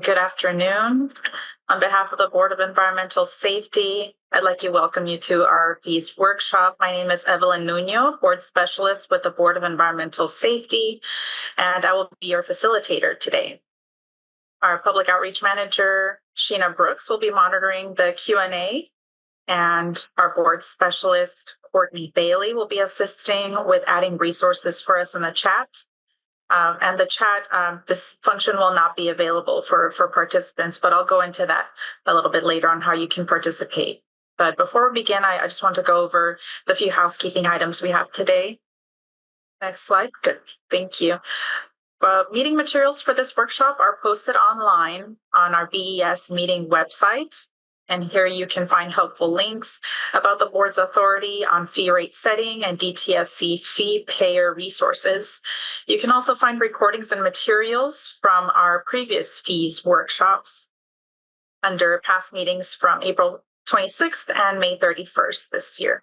Good afternoon. On behalf of the Board of Environmental Safety, I'd like to welcome you to our FEES workshop. My name is Evelyn Nuno, Board Specialist with the Board of Environmental Safety, and I will be your facilitator today. Our Public Outreach Manager, Sheena Brooks, will be monitoring the Q&A, and our Board Specialist, Courtney Bailey, will be assisting with adding resources for us in the chat. And the chat, this function will not be available for participants, but I'll go into that a little bit later on how you can participate. But before we begin, I just want to go over the few housekeeping items we have today. Next slide. Good. Thank you. Meeting materials for this workshop are posted online on our BES meeting website. And here you can find helpful links about the board's authority on fee rate setting and DTSC fee payer resources. You can also find recordings and materials from our previous fees workshops under past meetings from April 26th and May 31st this year.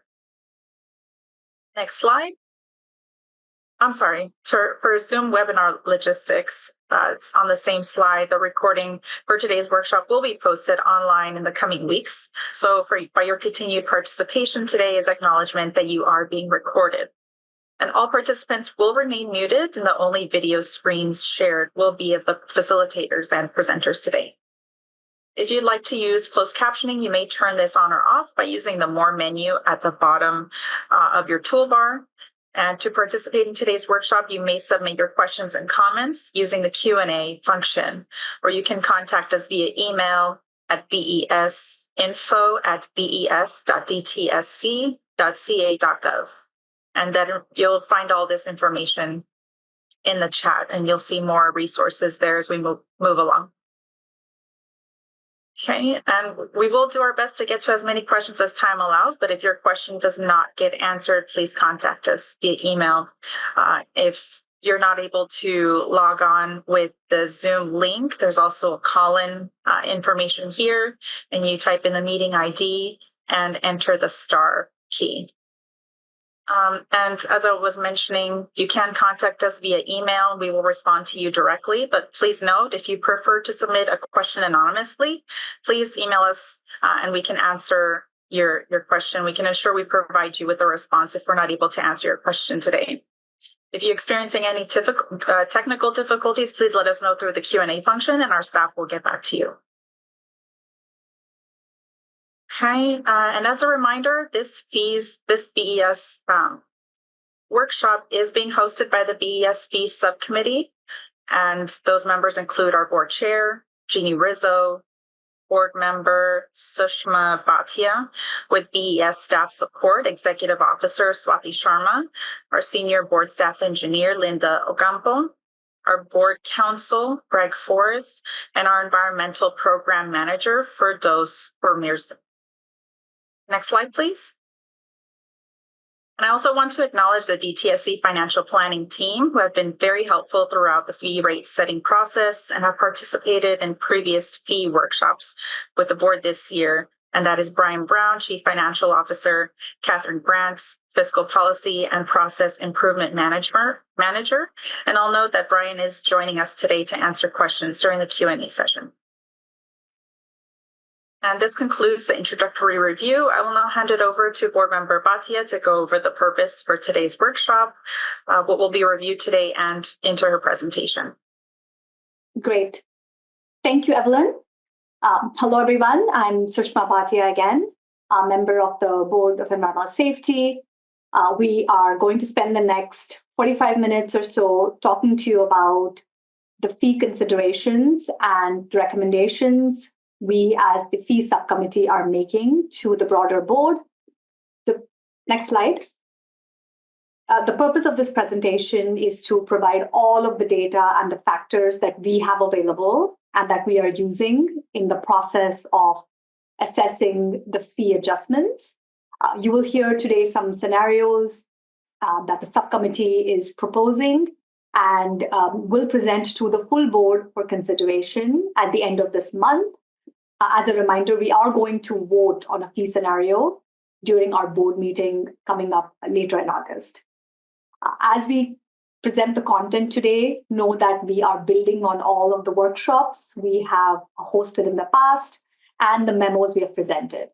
Next slide. I'm sorry, for Zoom webinar logistics, it's on the same slide. The recording for today's workshop will be posted online in the coming weeks. So by your continued participation today is acknowledgement that you are being recorded. And all participants will remain muted, and the only video screens shared will be of the facilitators and presenters today. If you'd like to use closed captioning, you may turn this on or off by using the More menu at the bottom of your toolbar. And to participate in today's workshop, you may submit your questions and comments using the Q&A function, or you can contact us via email at besinfo@bes.dtsc.ca.gov. And then you'll find all this information in the chat, and you'll see more resources there as we move along. Okay, and we will do our best to get to as many questions as time allows, but if your question does not get answered, please contact us via email. If you're not able to log on with the Zoom link, there's also a call-in information here, and you type in the meeting ID and enter the star key. And as I was mentioning, you can contact us via email. We will respond to you directly, but please note, if you prefer to submit a question anonymously, please email us and we can answer your question. We can ensure we provide you with a response if we're not able to answer your question today. If you're experiencing any technical difficulties, please let us know through the Q&A function and our staff will get back to you. Okay, and as a reminder, this BES workshop is being hosted by the BES Fees Subcommittee, and those members include our board chair, Jeannie Rizzo, board member Sushma Bhatia, with BES staff support, Executive Officer Swati Sharma, our senior board staff engineer, Linda Ocampo, our board counsel, Greg Forrest, and our environmental program manager, Firdos Mirza. Next slide, please. And I also want to acknowledge the DTSC financial planning team who have been very helpful throughout the fee rate setting process and have participated in previous fee workshops with the board this year. And that is Brian Brown, Chief Financial Officer, Catherine Grant, Fiscal Policy and Process Improvement Manager. And I'll note that Brian is joining us today to answer questions during the Q&A session. And this concludes the introductory review. I will now hand it over to Board Member Bhatia to go over the purpose for today's workshop, what will be reviewed today, and into her presentation. Great. Thank you, Evelyn. Hello, everyone. I'm Sushma Bhatia again, a member of the Board of Environmental Safety. We are going to spend the next 45 minutes or so talking to you about the fee considerations and recommendations we as the fee subcommittee are making to the broader board. So next slide. The purpose of this presentation is to provide all of the data and the factors that we have available and that we are using in the process of assessing the fee adjustments. You will hear today some scenarios that the subcommittee is proposing and will present to the full board for consideration at the end of this month. As a reminder, we are going to vote on a fee scenario during our board meeting coming up later in August. As we present the content today, know that we are building on all of the workshops we have hosted in the past and the memos we have presented.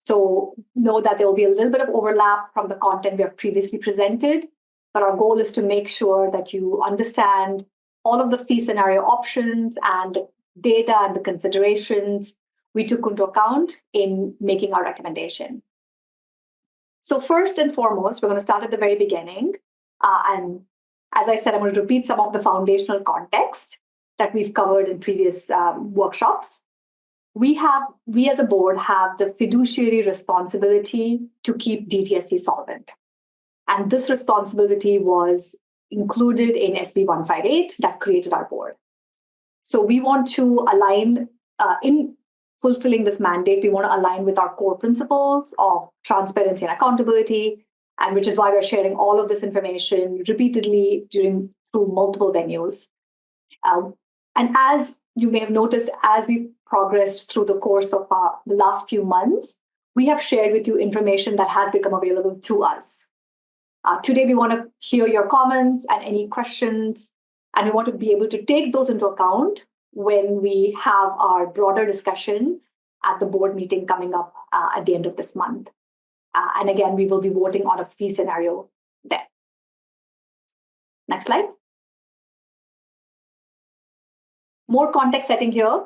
So know that there will be a little bit of overlap from the content we have previously presented, but our goal is to make sure that you understand all of the fee scenario options and the data and the considerations we took into account in making our recommendation. So first and foremost, we're going to start at the very beginning. And as I said, I'm going to repeat some of the foundational context that we've covered in previous workshops. We as a board have the fiduciary responsibility to keep DTSC solvent. And this responsibility was included in SB 158 that created our board. So we want to align in fulfilling this mandate, we want to align with our core principles of transparency and accountability, and which is why we're sharing all of this information repeatedly through multiple venues. And as you may have noticed, as we've progressed through the course of the last few months, we have shared with you information that has become available to us. Today, we want to hear your comments and any questions, and we want to be able to take those into account when we have our broader discussion at the board meeting coming up at the end of this month. And again, we will be voting on a fee scenario there. Next slide. More context setting here.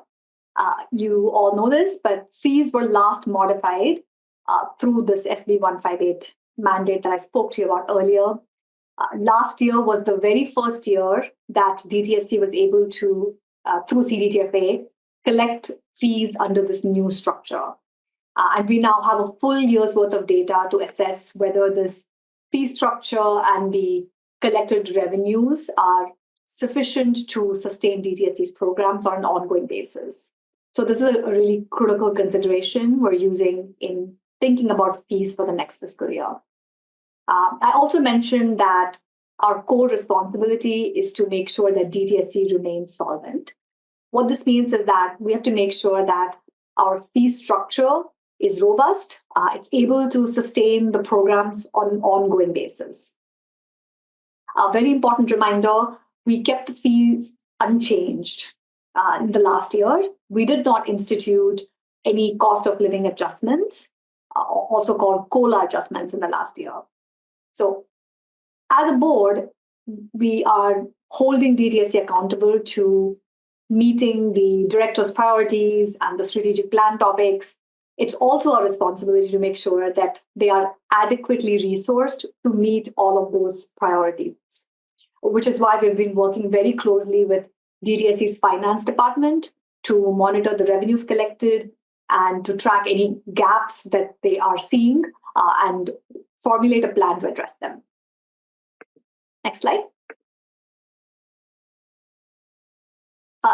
You all know this, but fees were last modified through this SB 158 mandate that I spoke to you about earlier. Last year was the very first year that DTSC was able to, through CDTFA, collect fees under this new structure. And we now have a full year's worth of data to assess whether this fee structure and the collected revenues are sufficient to sustain DTSC's programs on an ongoing basis. So this is a really critical consideration we're using in thinking about fees for the next fiscal year. I also mentioned that our core responsibility is to make sure that DTSC remains solvent. What this means is that we have to make sure that our fee structure is robust, it's able to sustain the programs on an ongoing basis. A very important reminder, we kept the fees unchanged in the last year. We did not institute any cost of living adjustments, also called COLA adjustments in the last year. So as a board, we are holding DTSC accountable to meeting the director's priorities and the strategic plan topics. It's also our responsibility to make sure that they are adequately resourced to meet all of those priorities, which is why we've been working very closely with DTSC's finance department to monitor the revenues collected and to track any gaps that they are seeing and formulate a plan to address them. Next slide.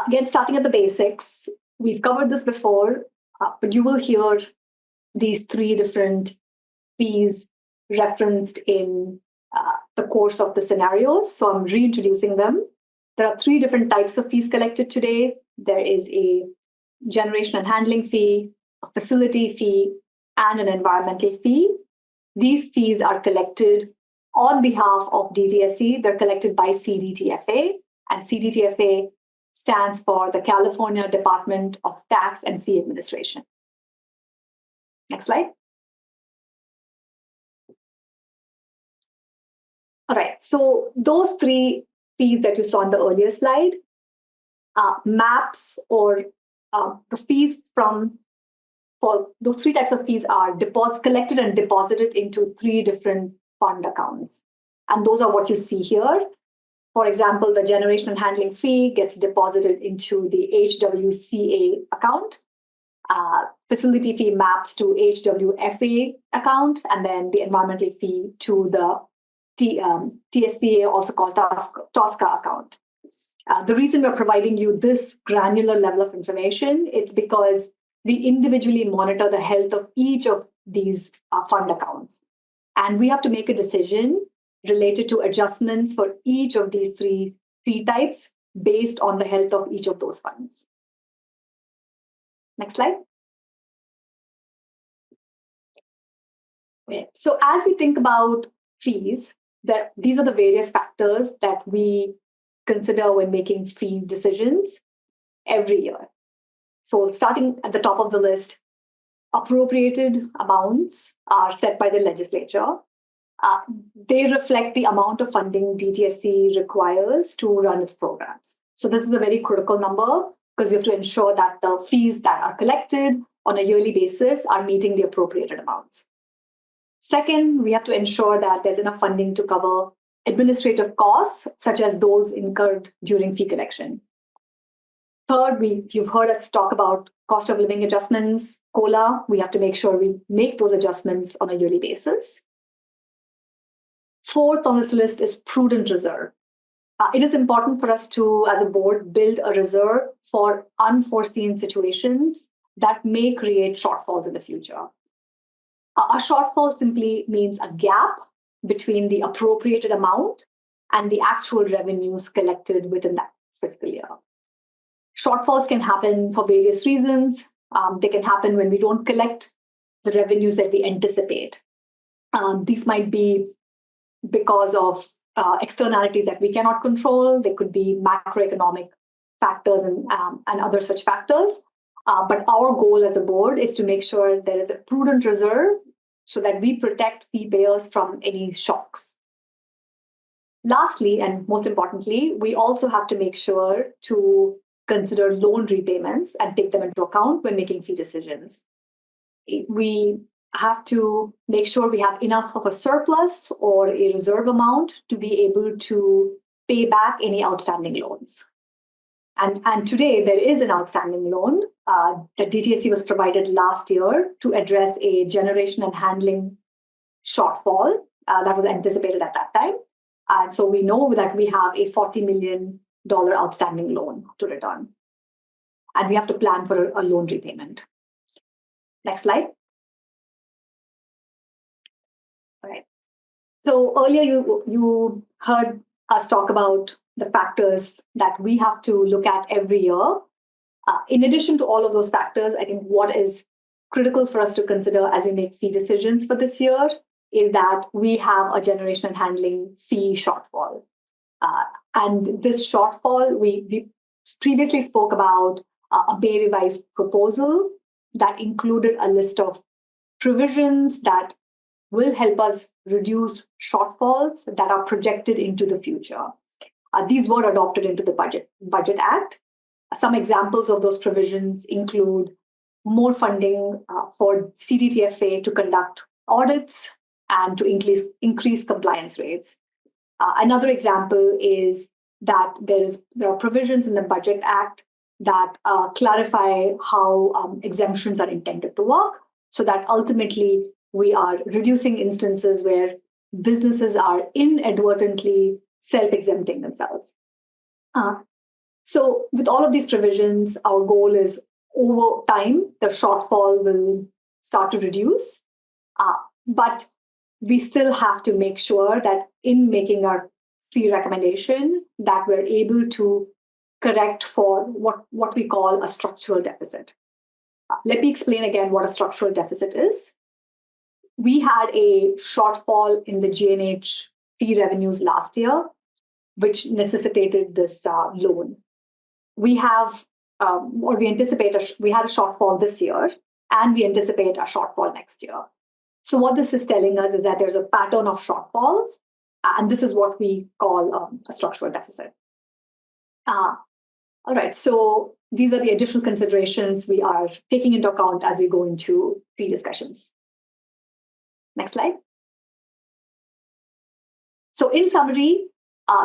Again, starting at the basics, we've covered this before, but you will hear these three different fees referenced in the course of the scenarios. So I'm reintroducing them. There are three different types of fees collected today. There is a generation and handling fee, a facility fee, and an environmental fee. These fees are collected on behalf of DTSC. They're collected by CDTFA, and CDTFA stands for the California Department of Tax and Fee Administration. Next slide. All right, so those three fees that you saw in the earlier slide maps or the fees for those three types of fees are collected and deposited into three different fund accounts. And those are what you see here. For example, the generation and handling fee gets deposited into the HWCA account. Facility fee maps to HWFA account, and then the environmental fee to the TSCA, also called TOSCA account. The reason we're providing you this granular level of information, it's because we individually monitor the health of each of these fund accounts. And we have to make a decision related to adjustments for each of these three fee types based on the health of each of those funds. Next slide. Okay. So as we think about fees, these are the various factors that we consider when making fee decisions every year. So starting at the top of the list, appropriated amounts are set by the legislature. They reflect the amount of funding DTSC requires to run its programs. So this is a very critical number because we have to ensure that the fees that are collected on a yearly basis are meeting the appropriated amounts. Second, we have to ensure that there's enough funding to cover administrative costs, such as those incurred during fee collection. Third, you've heard us talk about cost of living adjustments, COLA. We have to make sure we make those adjustments on a yearly basis. Fourth on this list is prudent reserve. It is important for us to, as a board, build a reserve for unforeseen situations that may create shortfalls in the future. A shortfall simply means a gap between the appropriated amount and the actual revenues collected within that fiscal year. Shortfalls can happen for various reasons. They can happen when we don't collect the revenues that we anticipate. These might be because of externalities that we cannot control. There could be macroeconomic factors and other such factors. But our goal as a board is to make sure there is a prudent reserve so that we protect fee payers from any shocks. Lastly, and most importantly, we also have to make sure to consider loan repayments and take them into account when making fee decisions. We have to make sure we have enough of a surplus or a reserve amount to be able to pay back any outstanding loans. And today there is an outstanding loan that DTSC was provided last year to address a generation and handling shortfall that was anticipated at that time. And so we know that we have a $40 million outstanding loan to return. And we have to plan for a loan repayment. Next slide. All right. So earlier you heard us talk about the factors that we have to look at every year. In addition to all of those factors, I think what is critical for us to consider as we make fee decisions for this year is that we have a generation and handling fee shortfall. And this shortfall, we previously spoke about a Bay revised proposal that included a list of provisions that will help us reduce shortfalls that are projected into the future. These were adopted into the Budget Act. Some examples of those provisions include more funding for CDTFA to conduct audits and to increase compliance rates. Another example is that there are provisions in the Budget Act that clarify how exemptions are intended to work, so that ultimately we are reducing instances where businesses are inadvertently self-exempting themselves. So with all of these provisions, our goal is over time, the shortfall will start to reduce. But we still have to make sure that in making our fee recommendation, that we're able to correct for what we call a structural deficit. Let me explain again what a structural deficit is. We had a shortfall in the G&H fee revenues last year, which necessitated this loan. We have, or we anticipate, we had a shortfall this year, and we anticipate a shortfall next year. So what this is telling us is that there's a pattern of shortfalls, and this is what we call a structural deficit. All right, so these are the additional considerations we are taking into account as we go into fee discussions. Next slide. So in summary,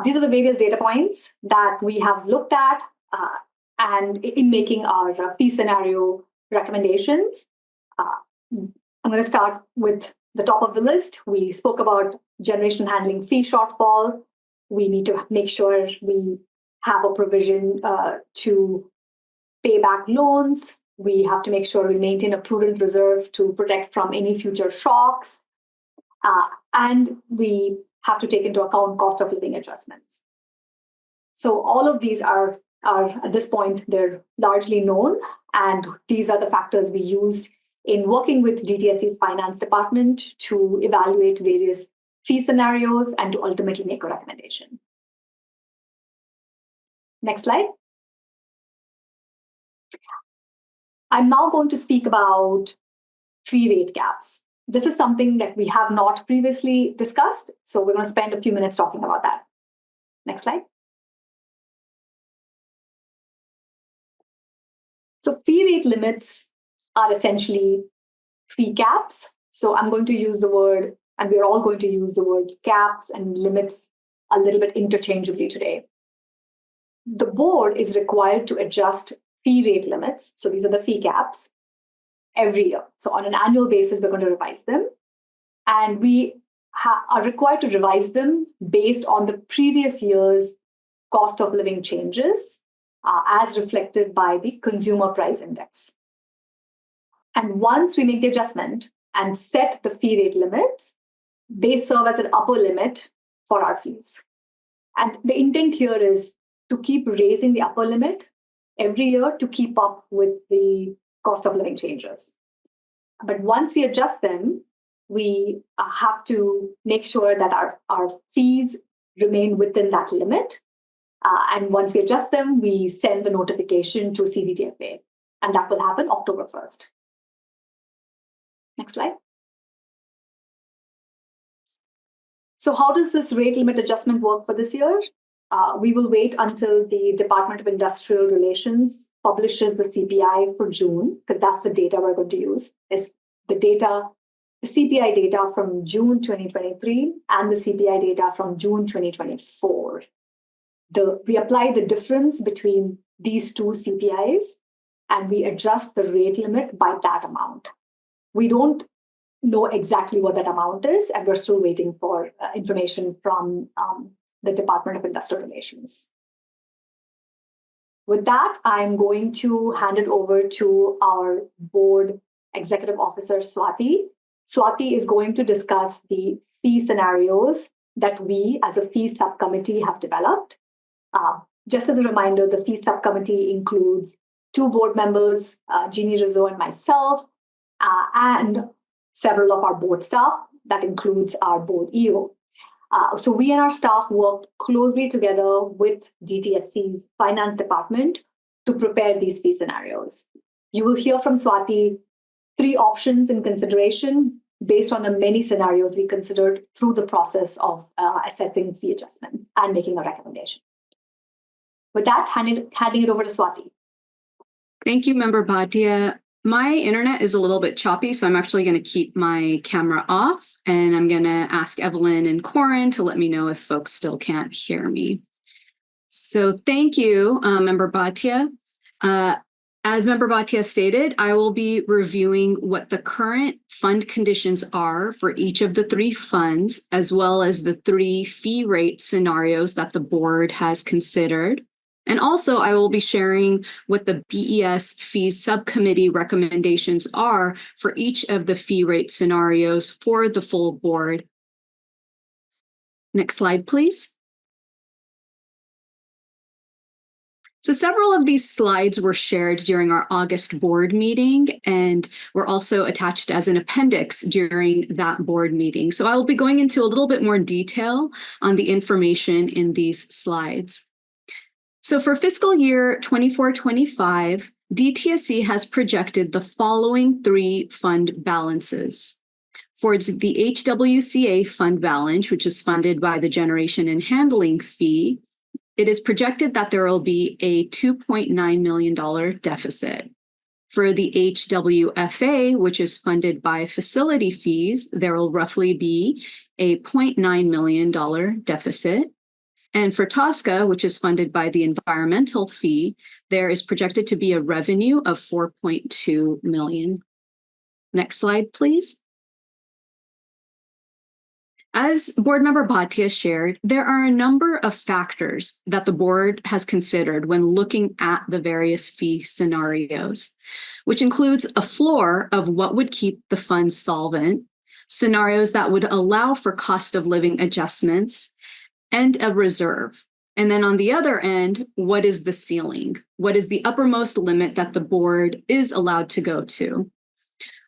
these are the various data points that we have looked at and in making our fee scenario recommendations. I'm going to start with the top of the list. We spoke about generation handling fee shortfall. We need to make sure we have a provision to pay back loans. We have to make sure we maintain a prudent reserve to protect from any future shocks. And we have to take into account cost of living adjustments. So all of these are at this point, they're largely known. And these are the factors we used in working with DTSC's finance department to evaluate various fee scenarios and to ultimately make a recommendation. Next slide. I'm now going to speak about fee rate caps. This is something that we have not previously discussed, so we're going to spend a few minutes talking about that. Next slide. So fee rate limits are essentially fee caps. So I'm going to use the word, and we're all going to use the words caps and limits a little bit interchangeably today. The board is required to adjust fee rate limits. So these are the fee caps every year. So on an annual basis, we're going to revise them. And we are required to revise them based on the previous year's cost of living changes as reflected by the consumer price index. And once we make the adjustment and set the fee rate limits, they serve as an upper limit for our fees. And the intent here is to keep raising the upper limit every year to keep up with the cost of living changes. But once we adjust them, we have to make sure that our fees remain within that limit. And once we adjust them, we send the notification to CBTFA, and that will happen October 1st. Next slide. So how does this rate limit adjustment work for this year? We will wait until the Department of Industrial Relations publishes the CPI for June, because that's the data we're going to use, is the CPI data from June 2023 and the CPI data from June 2024. We apply the difference between these two CPIs and we adjust the rate limit by that amount. We don't know exactly what that amount is, and we're still waiting for information from the Department of Industrial Relations. With that, I'm going to hand it over to our board executive officer, Swati. Swati is going to discuss the fee scenarios that we as a fee subcommittee have developed. Just as a reminder, the fee subcommittee includes 2 board members, Jeannie Rizzo and myself, and several of our board staff. That includes our board EO. So we and our staff worked closely together with DTSC's finance department to prepare these fee scenarios. You will hear from Swati 3 options in consideration based on the many scenarios we considered through the process of assessing fee adjustments and making a recommendation. With that, handing it over to Swati. Thank you, Member Bhatia. My internet is a little bit choppy, so I'm actually going to keep my camera off, and I'm going to ask Evelyn and Corin to let me know if folks still can't hear me. So thank you, Member Bhatia. As Member Bhatia stated, I will be reviewing what the current fund conditions are for each of the 3 funds, as well as the 3 fee rate scenarios that the board has considered. And also, I will be sharing what the BES fees subcommittee recommendations are for each of the fee rate scenarios for the full board. Next slide, please. So several of these slides were shared during our August board meeting and were also attached as an appendix during that board meeting. So I will be going into a little bit more detail on the information in these slides. So for fiscal year 24-25, DTSC has projected the following 3 fund balances. For the HWCA fund balance, which is funded by the generation and handling fee, it is projected that there will be a $2.9 million deficit. For the HWFA, which is funded by facility fees, there will roughly be a $0.9 million deficit. And for TSCA, which is funded by the environmental fee, there is projected to be a revenue of $4.2 million. Next slide, please. As Board Member Bhatia shared, there are a number of factors that the board has considered when looking at the various fee scenarios, which includes a floor of what would keep the fund solvent, scenarios that would allow for cost of living adjustments, and a reserve. And then on the other end, what is the ceiling? What is the uppermost limit that the board is allowed to go to?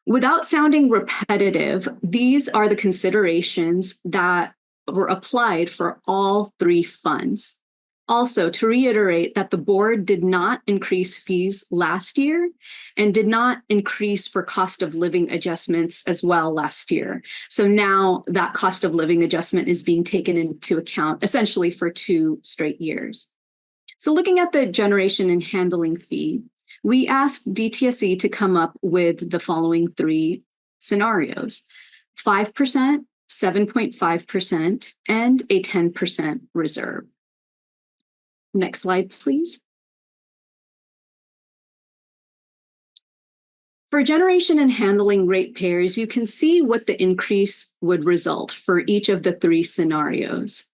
Without sounding repetitive, these are the considerations that were applied for all three funds. Also, to reiterate that the board did not increase fees last year and did not increase for cost of living adjustments as well last year. So now that cost of living adjustment is being taken into account essentially for 2 straight years. So looking at the generation and handling fee, we asked DTSE to come up with the following 3 scenarios: 5%, 7.5%, and a 10% reserve. Next slide, please. For generation and handling ratepayers, you can see what the increase would result for each of the 3 scenarios.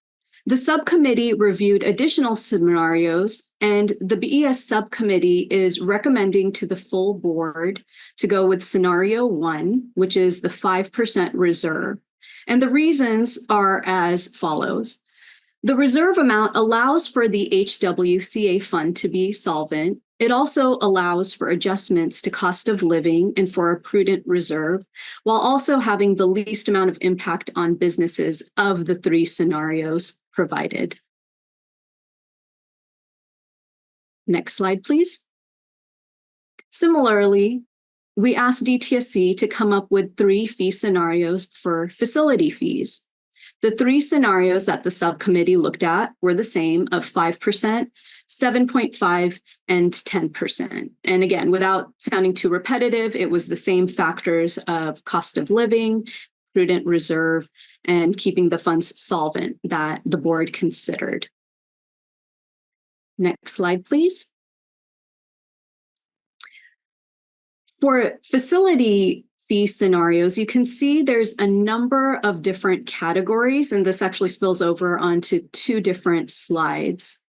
The subcommittee reviewed additional scenarios, and the BES subcommittee is recommending to the full board to go with scenario 1, which is the 5% reserve. And the reasons are as follows. The reserve amount allows for the HWCA fund to be solvent. It also allows for adjustments to cost of living and for a prudent reserve, while also having the least amount of impact on businesses of the 3 scenarios provided. Next slide, please. Similarly, we asked DTSC to come up with 3 fee scenarios for facility fees. The 3 scenarios that the subcommittee looked at were the same of 5%, 7.5%, and 10%. And again, without sounding too repetitive, it was the same factors of cost of living, prudent reserve, and keeping the funds solvent that the board considered. Next slide, please. For facility fee scenarios, you can see there's a number of different categories, and this actually spills over onto 2 different slides.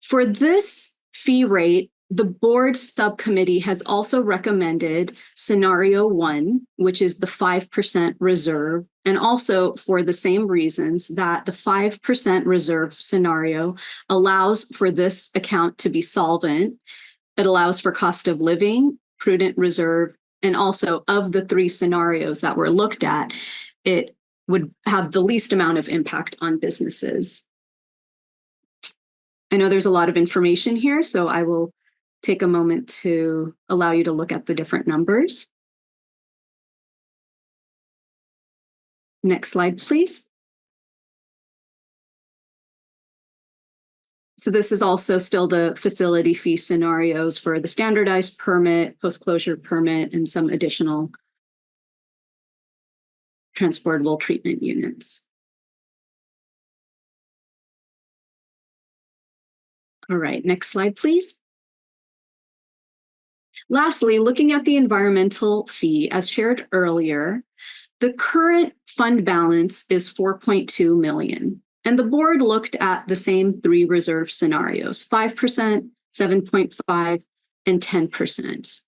For this fee rate, the board subcommittee has also recommended scenario 1, which is the 5% reserve, and also for the same reasons that the 5% reserve scenario allows for this account to be solvent. It allows for cost of living, prudent reserve, and also of the 3 scenarios that were looked at, it would have the least amount of impact on businesses. I know there's a lot of information here, so I will take a moment to allow you to look at the different numbers. Next slide, please. So this is also still the facility fee scenarios for the standardized permit, post-closure permit, and some additional transportable treatment units. All right, next slide, please. Lastly, looking at the environmental fee, as shared earlier, the current fund balance is $4.2 million. And the board looked at the same 3 reserve scenarios, 5%, 7.5%, and 10%.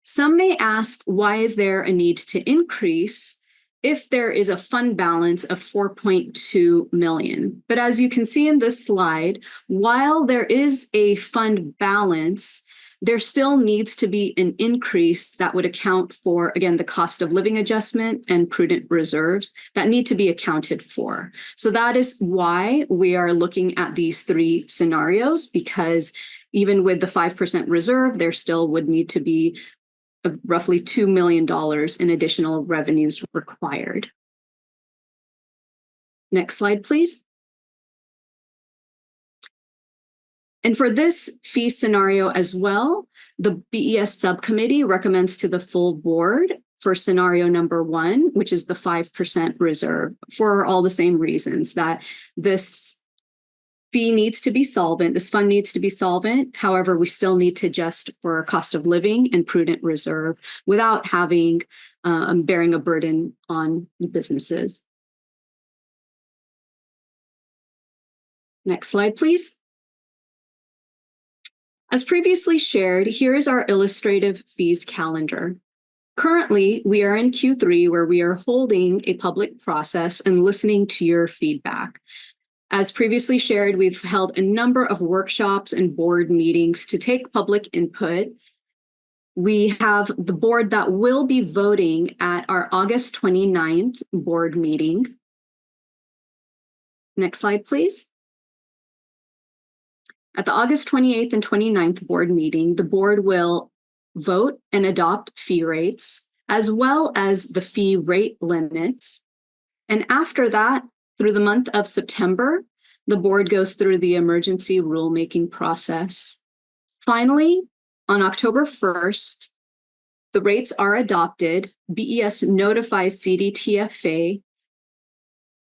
Some may ask, why is there a need to increase if there is a fund balance of $4.2 million? But as you can see in this slide, while there is a fund balance, there still needs to be an increase that would account for, again, the cost of living adjustment and prudent reserves that need to be accounted for. So that is why we are looking at these 3 scenarios, because even with the 5% reserve, there still would need to be roughly $2 million in additional revenues required. Next slide, please. And for this fee scenario as well, the BES subcommittee recommends to the full board for scenario number 1, which is the 5% reserve, for all the same reasons that this fee needs to be solvent, this fund needs to be solvent. However, we still need to adjust for cost of living and prudent reserve without having bearing a burden on businesses. Next slide, please. As previously shared, here is our illustrative fees calendar. Currently, we are in Q3 where we are holding a public process and listening to your feedback. As previously shared, we've held a number of workshops and board meetings to take public input. we have the board that will be voting at our August 29th board meeting. Next slide, please. At the August 28th and 29th board meeting, the board will vote and adopt fee rates, as well as the fee rate limits. And after that, through the month of September, the board goes through the emergency rulemaking process. Finally, on October 1st, the rates are adopted, BES notifies CDTFA,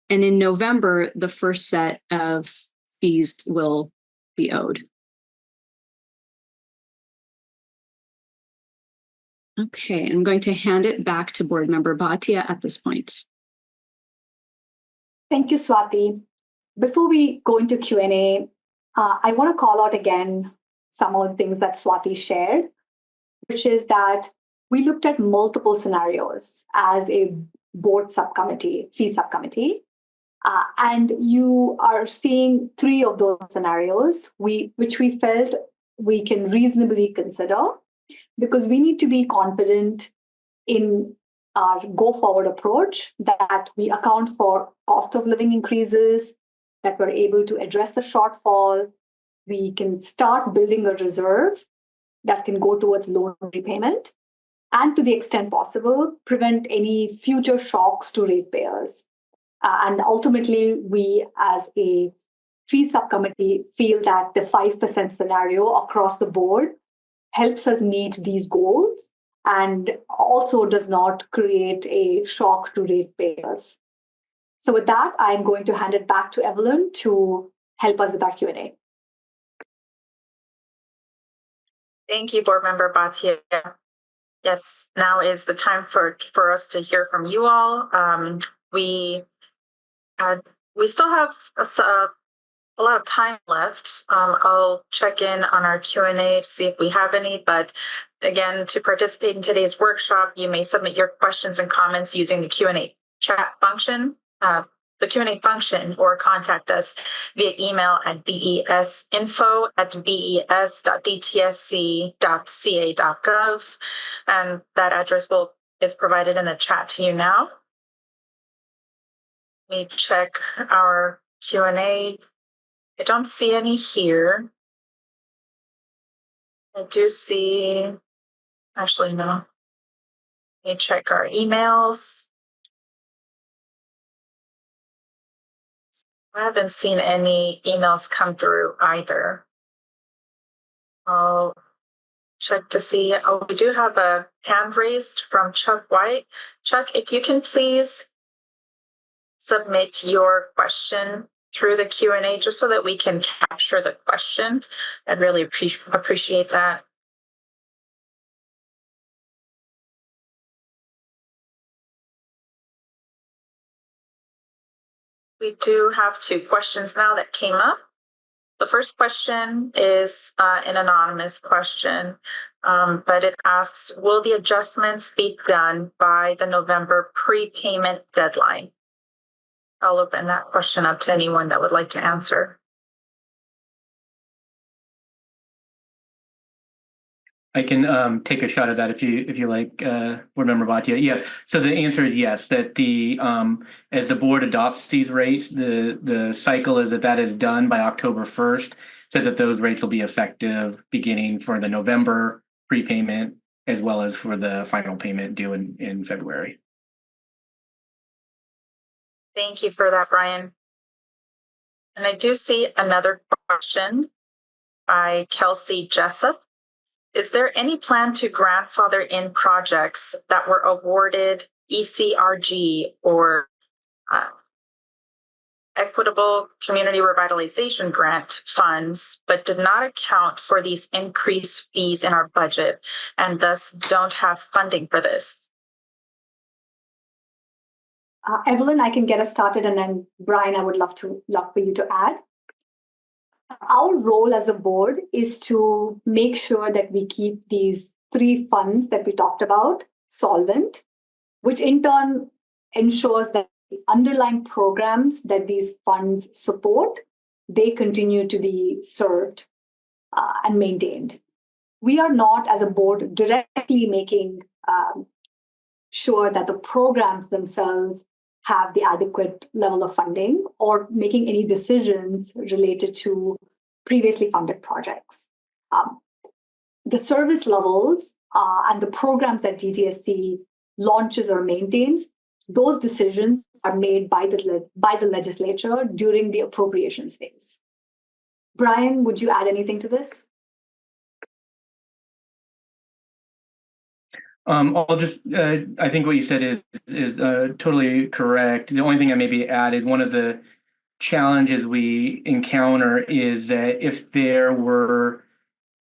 and in November, the first set of fees will be owed. Okay, I'm going to hand it back to Board Member Bhatia at this point. Thank you, Swati. Before we go into Q&A, I want to call out again some of the things that Swati shared, which is that we looked at multiple scenarios as a board subcommittee, fee subcommittee, and you are seeing 3 of those scenarios, which we felt we can reasonably consider, because we need to be confident in our go-forward approach that we account for cost of living increases, that we're able to address the shortfall, we can start building a reserve that can go towards loan repayment, and to the extent possible, prevent any future shocks to ratepayers. And ultimately, we as a fee subcommittee feel that the 5% scenario across the board helps us meet these goals and also does not create a shock to ratepayers. So with that, I'm going to hand it back to Evelyn to help us with our Q&A. Thank you, Board Member Bhatia. Yes, now is the time for us to hear from you all. We still have a lot of time left. I'll check in on our Q&A to see if we have any, but again, to participate in today's workshop, you may submit your questions and comments using the Q&A chat function, or contact us via email at besinfo@bes.dtsc.ca.gov, and that address is provided in the chat to you now. Let me check our Q&A. I don't see any here. I do see, actually, no. Let me check our emails. I haven't seen any emails come through either. I'll check to see. Oh, we do have a hand raised from Chuck White. Chuck, if you can please submit your question through the Q&A just so that we can capture the question. I'd really appreciate that. We do have 2 questions now that came up. The first question is an anonymous question, but it asks, will the adjustments be done by the November prepayment deadline? I'll open that question up to anyone that would like to answer. I can take a shot at that if you like, Board Member Bhatia. Yes. So the answer is yes. That the as the board adopts these rates, the cycle is that is done by October 1st, so that those rates will be effective beginning for the November prepayment as well as for the final payment due in February. Thank you for that, Brian. And I do see another question by Kelsey Jessup. Is there any plan to grandfather in projects that were awarded ECRG or Equitable Community Revitalization Grant funds, but did not account for these increased fees in our budget and thus don't have funding for this? Evelyn, I can get us started, and then Brian, I would love for you to add. Our role as a board is to make sure that we keep these 3 funds that we talked about solvent, which in turn ensures that the underlying programs that these funds support, they continue to be served and maintained. we are not, as a board, directly making sure that the programs themselves have the adequate level of funding or making any decisions related to previously funded projects. The service levels and the programs that DTSC launches or maintains, those decisions are made by the legislature during the appropriations phase. Brian, would you add anything to this? I'll just, I think what you said is totally correct. The only thing I maybe add is one of the challenges we encounter is that if there were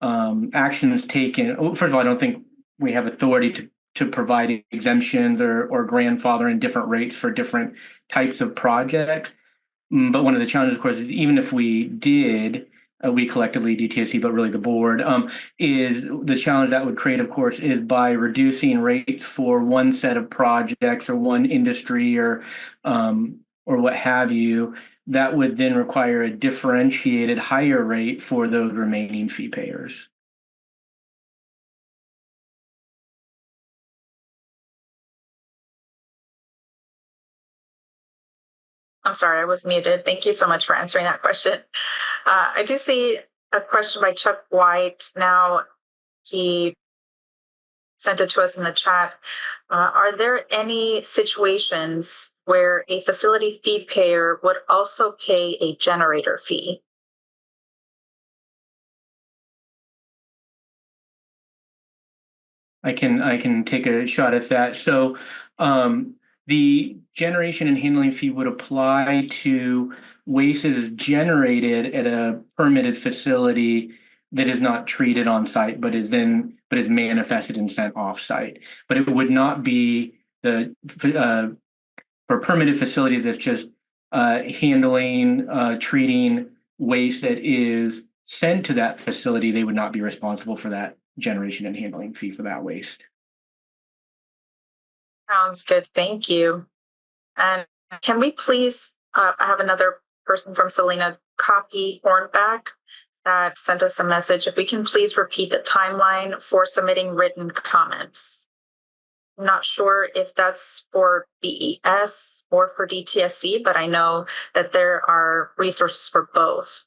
actions taken, first of all, I don't think we have authority to provide exemptions or grandfather in different rates for different types of projects. But one of the challenges, of course, is even if we did, we collectively, DTSC, but really the board, is the challenge that would create, of course, is by reducing rates for one set of projects or one industry or what have you, that would then require a differentiated higher rate for those remaining fee payers. I'm sorry, I was muted. Thank you so much for answering that question. I do see a question by Chuck White. Now, he sent it to us in the chat. Are there any situations where a facility fee payer would also pay a generator fee? I can take a shot at that. So the generation and handling fee would apply to waste that is generated at a permitted facility that is not treated on site, but is manifested and sent off site. But it would not be the for permitted facility that's just handling, treating waste that is sent to that facility. They would not be responsible for that generation and handling fee for that waste. Sounds good. Thank you. And can we please, I have another person from Selena, Copy Hornback, that sent us a message. If we can please repeat the timeline for submitting written comments. I'm not sure if that's for BES or for DTSC, but I know that there are resources for both.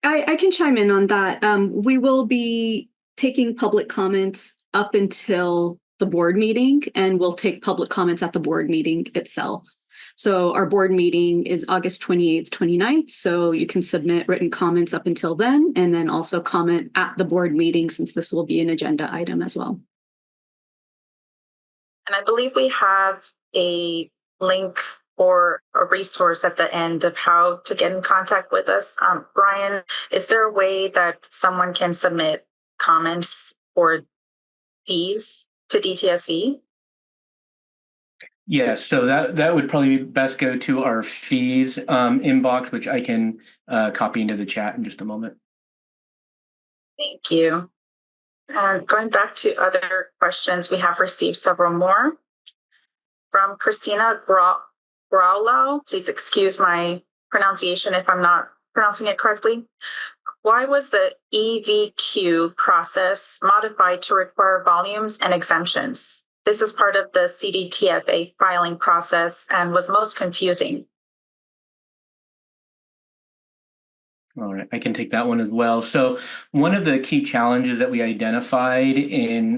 I can chime in on that. We will be taking public comments up until the board meeting, and we'll take public comments at the board meeting itself. So our board meeting is August 28th, 29th. So you can submit written comments up until then, and then also comment at the board meeting, since this will be an agenda item as well. And I believe we have a link or a resource at the end of how to get in contact with us. Brian, is there a way that someone can submit comments or fees to DTSC? Yes, so that would probably best go to our fees inbox, which I can copy into the chat in just a moment. Thank you. Going back to other questions, we have received several more. From Christina Graulau, please excuse my pronunciation if I'm not pronouncing it correctly. Why was the EVQ process modified to require volumes and exemptions? This is part of the CDTFA filing process and was most confusing. All right, I can take that one as well. So one of the key challenges that we identified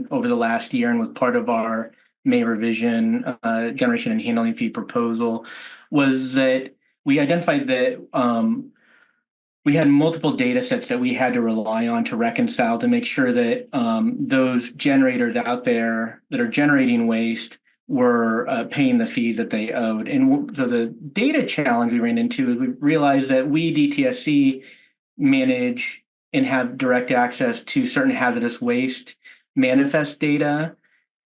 over the last year and was part of our May revision generation and handling fee proposal was that we identified that we had multiple data sets that we had to rely on to reconcile to make sure that those generators out there that are generating waste were paying the fees that they owed. And so the data challenge we ran into is we realized that we, DTSC, manage and have direct access to certain hazardous waste manifest data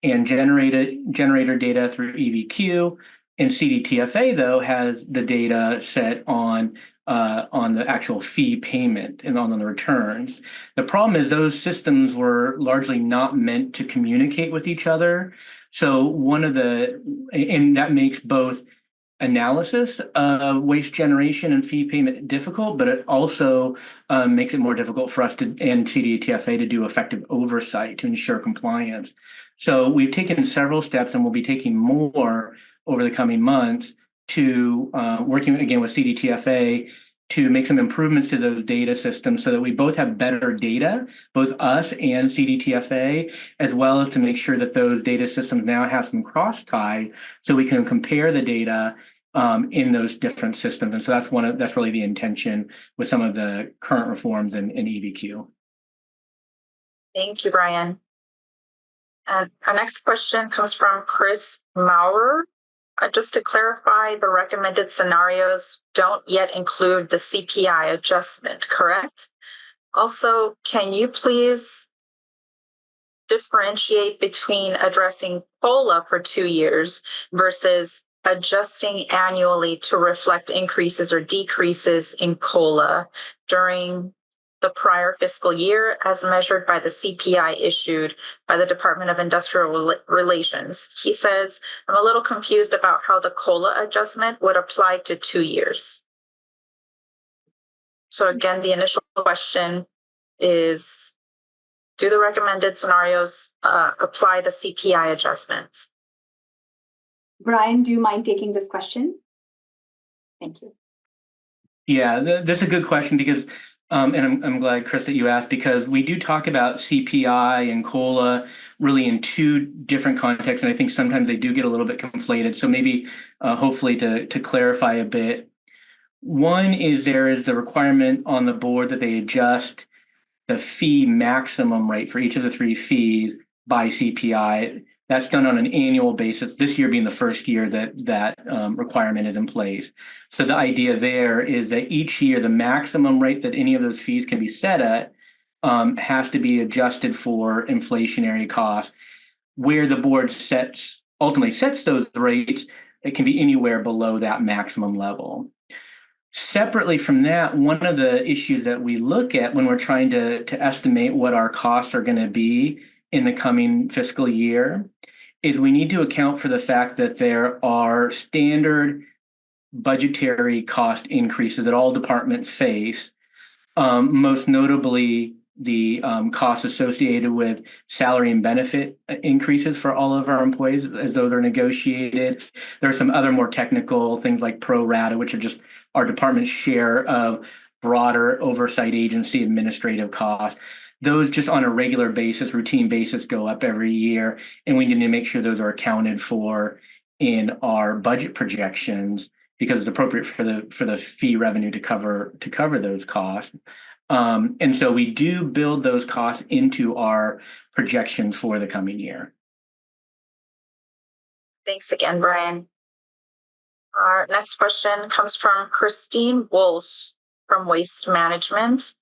and generator data through EVQ. And CDTFA, though, has the data set on the actual fee payment and on the returns. The problem is those systems were largely not meant to communicate with each other. So and that makes both analysis of waste generation and fee payment difficult, but it also makes it more difficult for us to and CDTFA to do effective oversight to ensure compliance. So we've taken several steps, and we'll be taking more over the coming months to working again with CDTFA to make some improvements to those data systems so that we both have better data, both us and CDTFA, as well as to make sure that those data systems now have some cross-tie so we can compare the data in those different systems. And so that's really the intention with some of the current reforms in EBQ. Thank you, Brian. And our next question comes from Chris Maurer. Just to clarify, the recommended scenarios don't yet include the CPI adjustment, correct? Also, can you please differentiate between addressing COLA for 2 years versus adjusting annually to reflect increases or decreases in COLA during the prior fiscal year as measured by the CPI issued by the Department of Industrial Relations? He says, I'm a little confused about how the COLA adjustment would apply to 2 years. So again, the initial question is, do the recommended scenarios apply the CPI adjustments? Brian, do you mind taking this question? Thank you. Yeah, that's a good question because, and I'm glad, Chris, that you asked, because we do talk about CPI and COLA really in two different contexts, and I think sometimes they do get a little bit conflated. So maybe, hopefully, to clarify a bit, one is there is the requirement on the board that they adjust the fee maximum rate for each of the 3 fees by CPI. That's done on an annual basis, this year being the first year that requirement is in place. So the idea there is that each year, the maximum rate that any of those fees can be set at has to be adjusted for inflationary costs. Where the board ultimately sets those rates, it can be anywhere below that maximum level. Separately from that, one of the issues that we look at when we're trying to estimate what our costs are going to be in the coming fiscal year is we need to account for the fact that there are standard budgetary cost increases that all departments face, most notably the costs associated with salary and benefit increases for all of our employees as those are negotiated. There are some other more technical things like pro rata, which are just our department's share of broader oversight agency administrative costs. Those just on a regular basis, routine basis, go up every year, and we need to make sure those are accounted for in our budget projections because it's appropriate for the fee revenue to cover those costs. And so we do build those costs into our projections for the coming year. Thanks again, Brian. Our next question comes from Christine Wolf from Waste Management.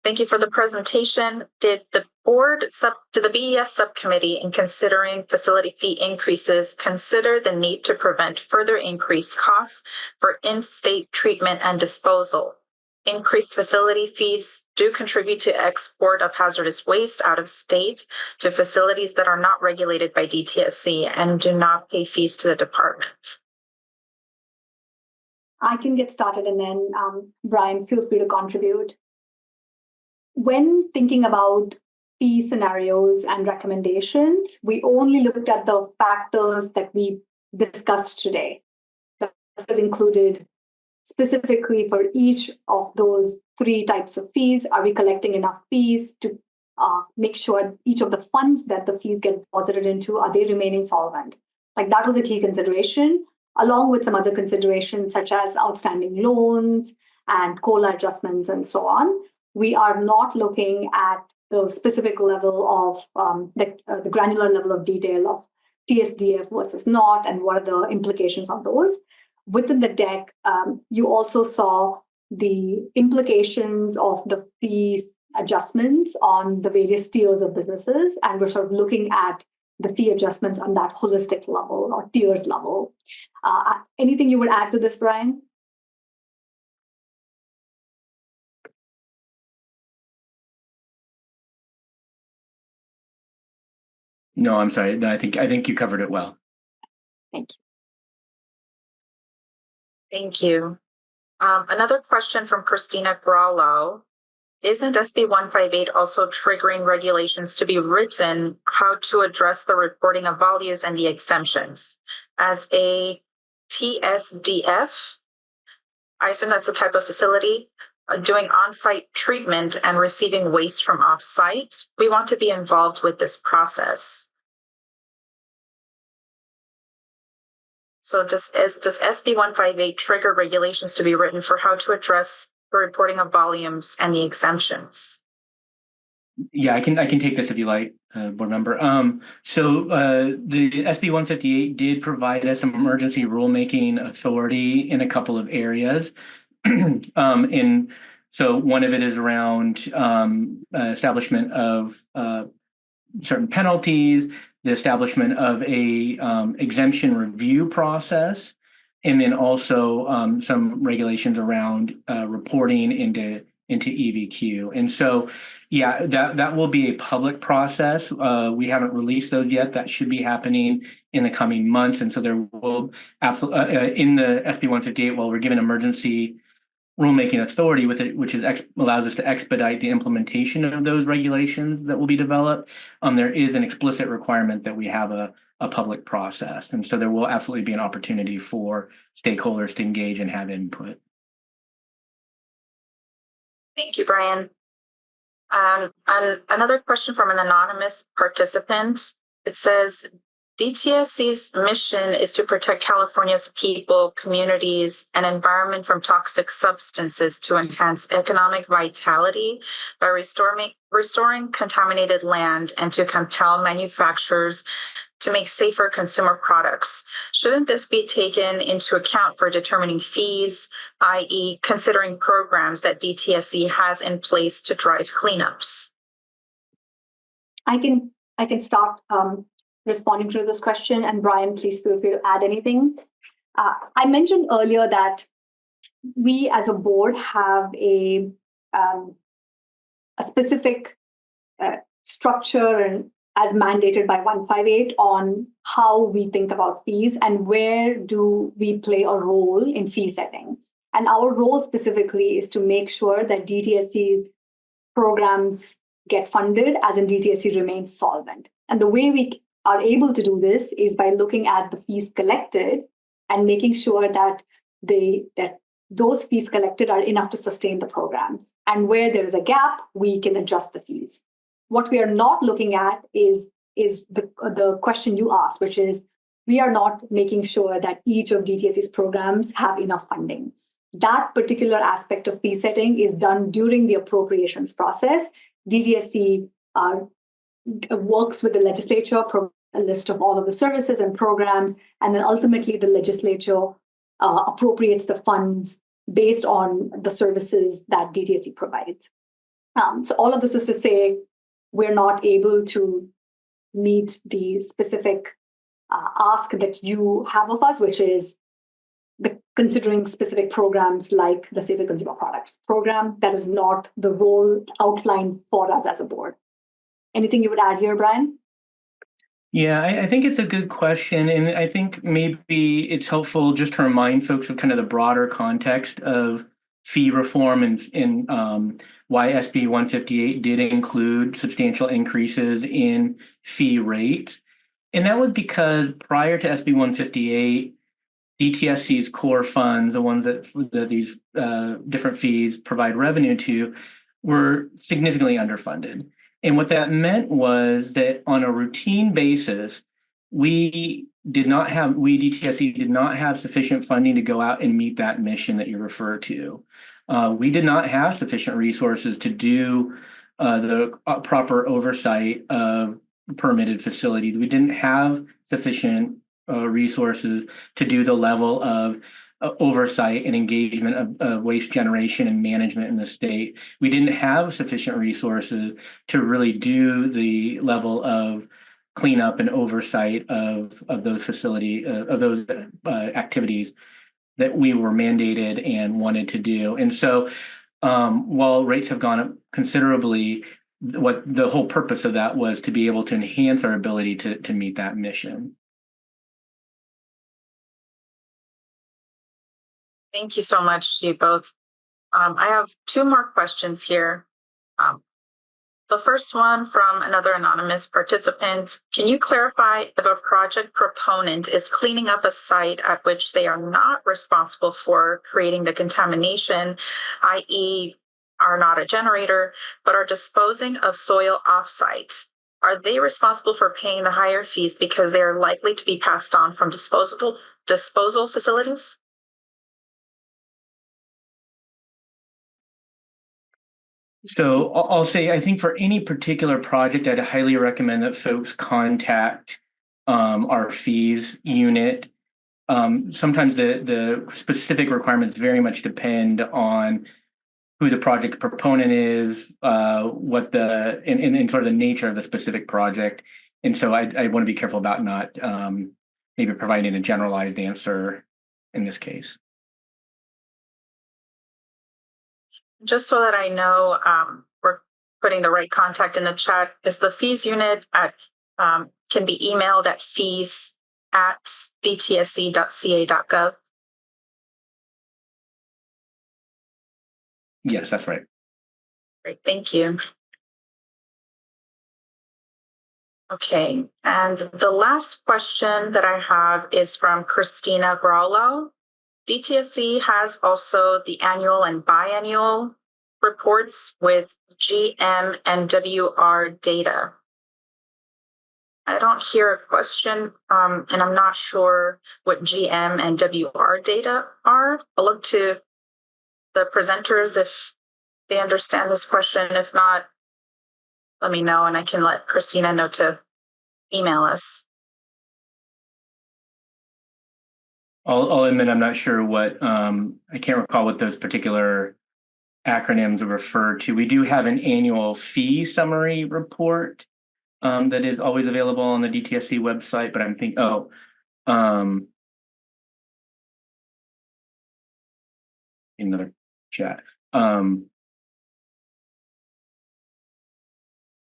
Thank you for the presentation. Did the BES subcommittee, in considering facility fee increases, consider the need to prevent further increased costs for in-state treatment and disposal? Increased facility fees do contribute to export of hazardous waste out of state to facilities that are not regulated by DTSC and do not pay fees to the department. I can get started and then Brian, feel free to contribute. When thinking about fee scenarios and recommendations, we only looked at the factors that we discussed today. That was included specifically for each of those 3 types of fees. Are we collecting enough fees to make sure each of the funds that the fees get deposited into, are they remaining solvent? Like that was a key consideration, along with some other considerations such as outstanding loans and COLA adjustments and so on. We are not looking at the specific level of the granular level of detail of TSDF versus not and what are the implications of those. Within the deck, you also saw the implications of the fees adjustments on the various tiers of businesses, and we're sort of looking at the fee adjustments on that holistic level or tiers level. Anything you would add to this, Brian? No, I'm sorry. No, I think you covered it well. Thank you. Thank you. Another question from Christina Grallo. Isn't SB 158 also triggering regulations to be written how to address the reporting of values and the exemptions? As a TSDF, I assume that's a type of facility, doing on-site treatment and receiving waste from off-site. We want to be involved with this process. So does SB 158 trigger regulations to be written for how to address the reporting of volumes and the exemptions? Yeah, I can take this if you like, board member. The SB 158 did provide us some emergency rulemaking authority in a couple of areas. And so one of it is around establishment of certain penalties, the establishment of a exemption review process, and then also some regulations around reporting into EVQ. And so, yeah, that will be a public process. We haven't released those yet. That should be happening in the coming months. And so there will absolutely in the SB 158, while we're given emergency rulemaking authority with it, which allows us to expedite the implementation of those regulations that will be developed. There is an explicit requirement that we have a public process, and so there will absolutely be an opportunity for stakeholders to engage and have input. Thank you, Brian. And another question from an anonymous participant. It says, DTSC's mission is to protect California's people, communities, and environment from toxic substances to enhance economic vitality by restoring contaminated land and to compel manufacturers to make safer consumer products. Shouldn't this be taken into account for determining fees, i.e., considering programs that DTSC has in place to drive cleanups? I can start responding to this question, and Brian, please feel free to add anything. I mentioned earlier that we as a board have a specific structure and as mandated by 158 on how we think about fees and where do we play a role in fee setting. And our role specifically is to make sure that DTSC programs get funded, as in DTSC remains solvent. And the way we are able to do this is by looking at the fees collected and making sure that those fees collected are enough to sustain the programs. And where there is a gap, we can adjust the fees. What we are not looking at is the question you asked, which is we are not making sure that each of DTSC's programs have enough funding. That particular aspect of fee setting is done during the appropriations process. DTSC works with the legislature, a list of all of the services and programs, and then ultimately the legislature appropriates the funds based on the services that DTSC provides. So all of this is to say we're not able to meet the specific ask that you have of us, which is considering specific programs like the Safer Consumer Products Program. That is not the role outlined for us as a board. Anything you would add here, Brian? Yeah, I think it's a good question. And I think maybe it's helpful just to remind folks of kind of the broader context of fee reform and why SB 158 did include substantial increases in fee rate. And that was because prior to SB 158, DTSC's core funds, the ones that these different fees provide revenue to, were significantly underfunded. And what that meant was that on a routine basis, DTSC did not have sufficient funding to go out and meet that mission that you refer to. We did not have sufficient resources to do the proper oversight of permitted facilities. We didn't have sufficient resources to do the level of oversight and engagement of waste generation and management in the state. We didn't have sufficient resources to really do the level of cleanup and oversight of those activities that we were mandated and wanted to do. And so while rates have gone up considerably, what the whole purpose of that was to be able to enhance our ability to meet that mission. Thank you so much to you both. I have two more questions here. The first one from another anonymous participant. Can you clarify if a project proponent is cleaning up a site at which they are not responsible for creating the contamination, i.e. are not a generator, but are disposing of soil offsite? Are they responsible for paying the higher fees because they are likely to be passed on from disposal facilities? So I'll say, I think for any particular project, I'd highly recommend that folks contact our fees unit. Sometimes the specific requirements very much depend on who the project proponent is, what and sort of the nature of the specific project. And so I want to be careful about not maybe providing a generalized answer in this case. Just so that I know, we're putting the right contact in the chat. Is the fees unit at can be emailed at fees@dtsc.ca.gov? Yes, that's right. Great, thank you. Okay, and the last question that I have is from Christina Graulow. DTSC has also the annual and biannual reports with GM and WR data. I don't hear a question, and I'm not sure what GM and WR data are. I'll look to the presenters if they understand this question. If not, let me know and I can let Christina know to email us. I'll admit I'm not sure what I can't recall what those particular acronyms refer to. We do have an annual fee summary report that is always available on the DTSC website, but I'm thinking, another chat.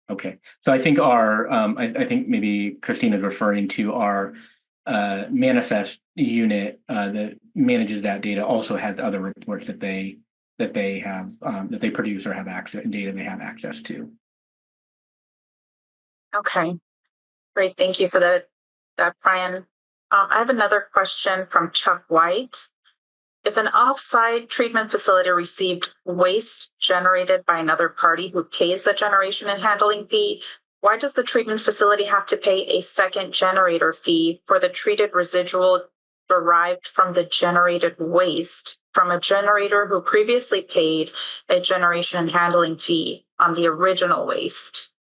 Okay, so I think I think maybe Christina is referring to our manifest unit that manages that data. Also has other reports that they have that they produce or have access data they have access to. Okay, great. Thank you for that, Brian. I have another question from Chuck White. If an offsite treatment facility received waste generated by another party who pays the generation and handling fee, why does the treatment facility have to pay a second generator fee for the treated residual derived from the generated waste from a generator who previously paid a generation and handling fee on the original waste?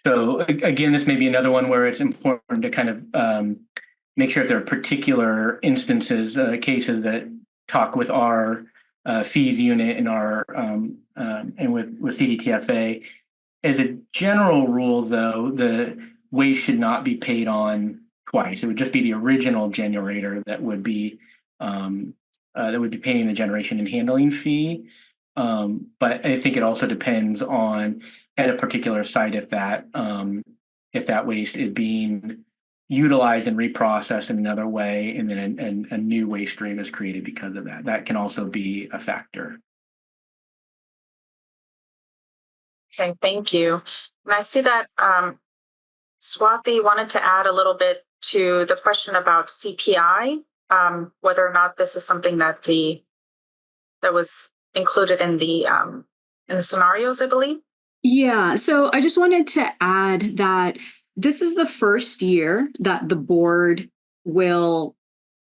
So again, this may be another one where it's important to kind of make sure if there are particular instances, cases that talk with our fees unit and our and with CDTFA. As a general rule, though, the waste should not be paid on twice. It would just be the original generator that would be paying the generation and handling fee. But I think it also depends on at a particular site if that waste is being utilized and reprocessed in another way, and then a new waste stream is created because of that. That can also be a factor. Okay, thank you. And I see that Swati wanted to add a little bit to the question about CPI, whether or not this is something that was included in the scenarios, I believe. Yeah, so I just wanted to add that this is the first year that the board will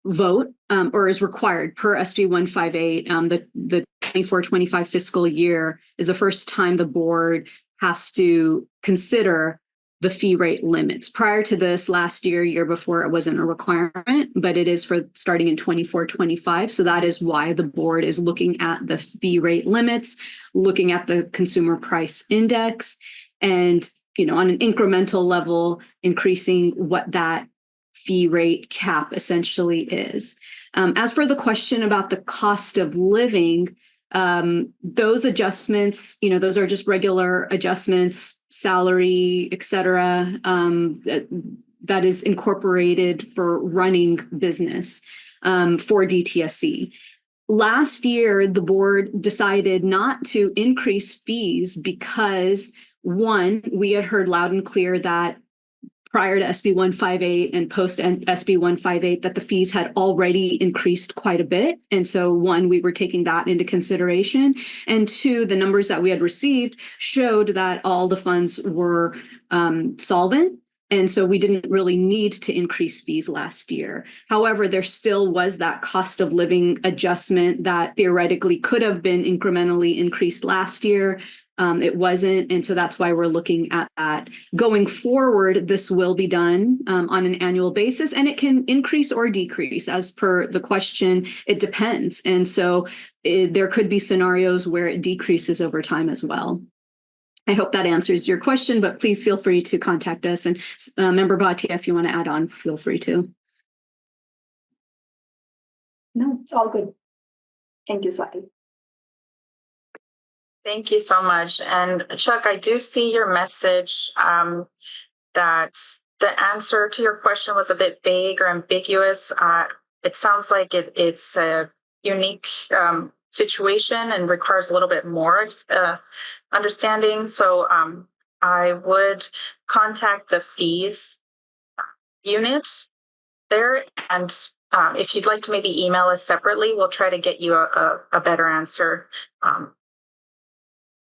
vote or is required per SB 158. The 24-25 fiscal year is the first time the board has to consider the fee rate limits. Prior to this, last year before, it wasn't a requirement, but it is for starting in 24-25. So that is why the board is looking at the fee rate limits, looking at the consumer price index, and on an incremental level, increasing what that fee rate cap essentially is. As for the question about the cost of living, those adjustments, those are just regular adjustments, salary, et cetera. that is incorporated for running business for DTSC. Last year, the board decided not to increase fees because, one, we had heard loud and clear that prior to SB 158 and post SB 158 that the fees had already increased quite a bit. And so, one, we were taking that into consideration. And two, the numbers that we had received showed that all the funds were solvent. And so we didn't really need to increase fees last year. However, there still was that cost of living adjustment that theoretically could have been incrementally increased last year. It wasn't. And so that's why we're looking at that. Going forward, this will be done on an annual basis, and it can increase or decrease as per the question. It depends. And so there could be scenarios where it decreases over time as well. I hope that answers your question, but please feel free to contact us. And Member Bhatia, if you want to add on, feel free to. No, it's all good. Thank you, Swati. Thank you so much. And Chuck, I do see your message that the answer to your question was a bit vague or ambiguous. It sounds like it's a unique situation and requires a little bit more understanding. So I would contact the fees unit there. And if you'd like to maybe email us separately, we'll try to get you a better answer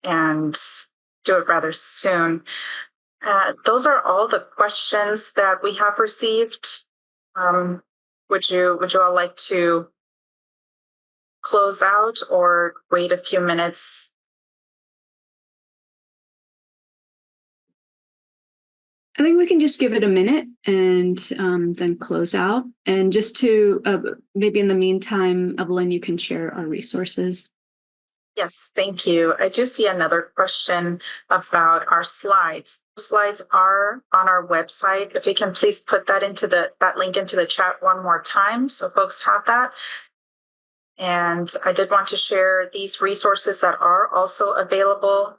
and do it rather soon. Those are all the questions that we have received. Would you all like to close out or wait a few minutes? I think we can just give it a minute and then close out. And just to maybe in the meantime, Evelyn, you can share our resources. Yes, thank you. I do see another question about our slides. Slides are on our website. If you can please put that into that link into the chat one more time so folks have that. And I did want to share these resources that are also available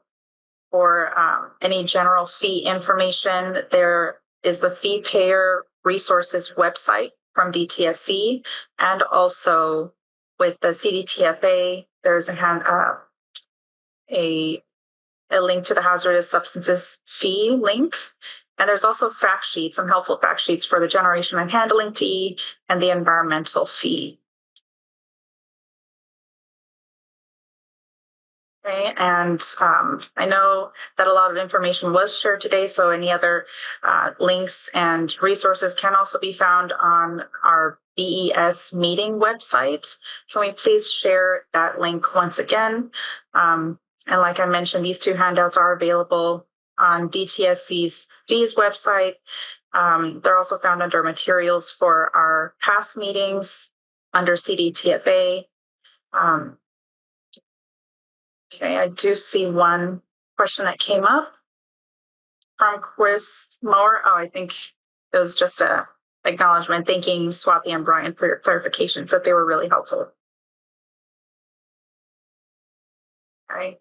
for any general fee information. There is the fee payer resources website from DTSC, and also with the CDTFA, there's a link to the hazardous substances fee link. And there's also fact sheets, some helpful fact sheets for the generation and handling fee and the environmental fee. Okay, and I know that a lot of information was shared today, so any other links and resources can also be found on our BES meeting website. Can we please share that link once again? And like I mentioned, these two handouts are available on DTSC's fees website. They're also found under materials for our past meetings under CDTFA. Okay, I do see one question that came up from Chris Moore. Oh, I think it was just a acknowledgement thanking Swati and Brian for your clarifications, that they were really helpful. All right.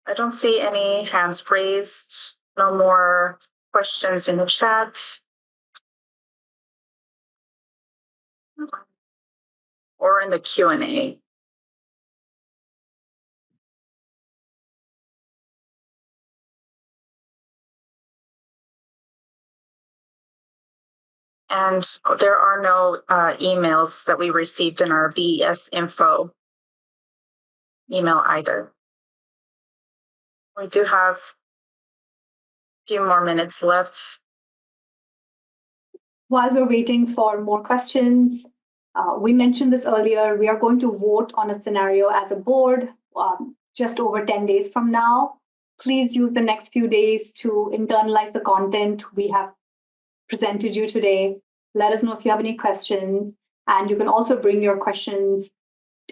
I don't see any hands raised. No more questions in the chat. Or in the Q&A. And there are no emails that we received in our BES info email either. We do have a few more minutes left. While we're waiting for more questions, we mentioned this earlier, we are going to vote on a scenario as a board just over 10 days from now. Please use the next few days to internalize the content we have presented you today. Let us know if you have any questions, and you can also bring your questions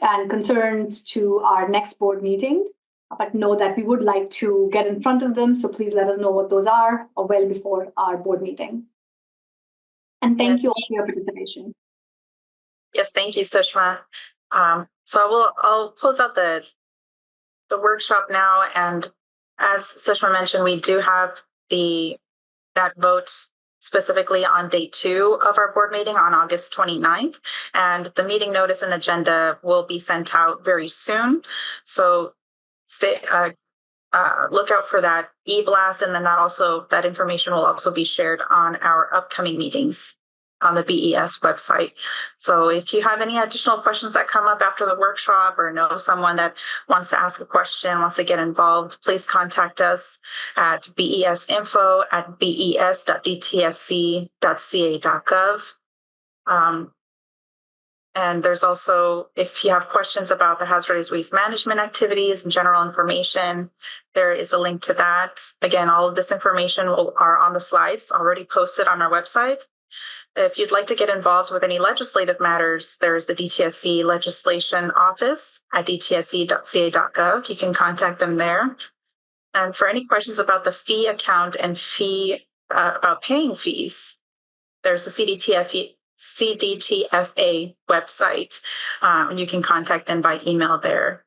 and concerns to our next board meeting, but know that we would like to get in front of them, so please let us know what those are well before our board meeting. And thank you all for your participation. Yes, thank you, Sushma. So I'll close out the workshop now, and as Sushma mentioned, we do have that vote specifically on day 2 of our board meeting on August 29th. And the meeting notice and agenda will be sent out very soon. So look out for that e-blast, and then that information will also be shared on our upcoming meetings on the BES website. So if you have any additional questions that come up after the workshop, or know someone that wants to ask a question, wants to get involved, please contact us at besinfo@bes.dtsc.ca.gov. And there's also, if you have questions about the hazardous waste management activities and general information, there is a link to that. Again, all of this information are on the slides already posted on our website. If you'd like to get involved with any legislative matters, there's the DTSC legislation office at dtsc.ca.gov. You can contact them there. And for any questions about the fee account and about paying fees, there's the CDTFA website, and you can contact them by email there.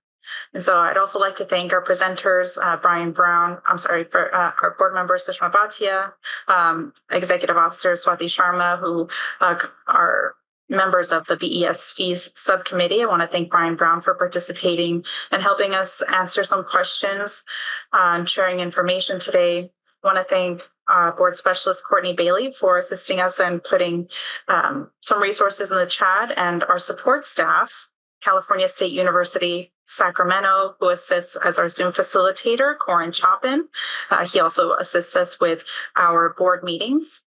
And so I'd also like to thank our presenters, Brian Brown, for our board member, Sushma Bhatia, Executive Officer Swati Sharma, who are members of the BES fees subcommittee. I want to thank Brian Brown for participating and helping us answer some questions and sharing information today. I want to thank board specialist Courtney Bailey for assisting us and putting some resources in the chat, and our support staff, California State University, Sacramento, who assists as our Zoom facilitator, Corin Chopin. He also assists us with our board meetings.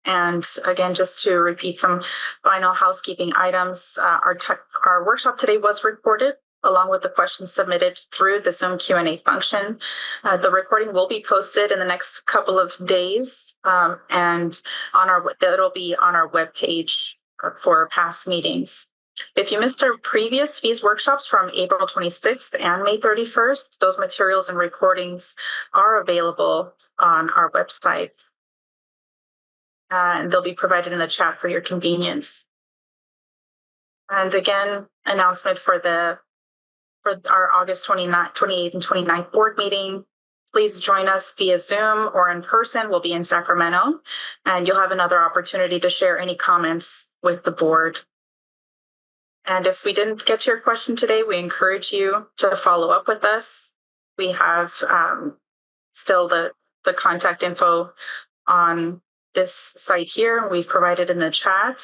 And again, just to repeat some final housekeeping items, our workshop today was recorded along with the questions submitted through the Zoom Q&A function. The recording will be posted in the next couple of days, and it'll be on our webpage for past meetings. If you missed our previous fees workshops from April 26th and May 31st, those materials and recordings are available on our website. And they'll be provided in the chat for your convenience. And again, announcement for our August 28th and 29th board meeting. Please join us via Zoom or in person. We'll be in Sacramento, and you'll have another opportunity to share any comments with the board. And if we didn't get to your question today, we encourage you to follow up with us. We have still the contact info on this site here. We've provided in the chat.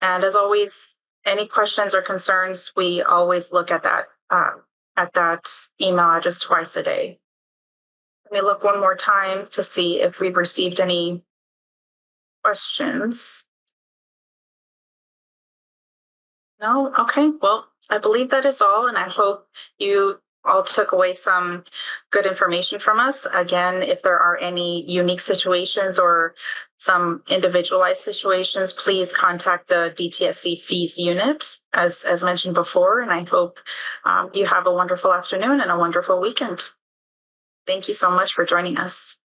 And as always, any questions or concerns, we always look at that email address twice a day. Let me look one more time to see if we've received any questions. No? Okay. Well, I believe that is all, and I hope you all took away some good information from us. Again, if there are any unique situations or some individualized situations, please contact the DTSC fees unit, as mentioned before, and I hope you have a wonderful afternoon and a wonderful weekend. Thank you so much for joining us.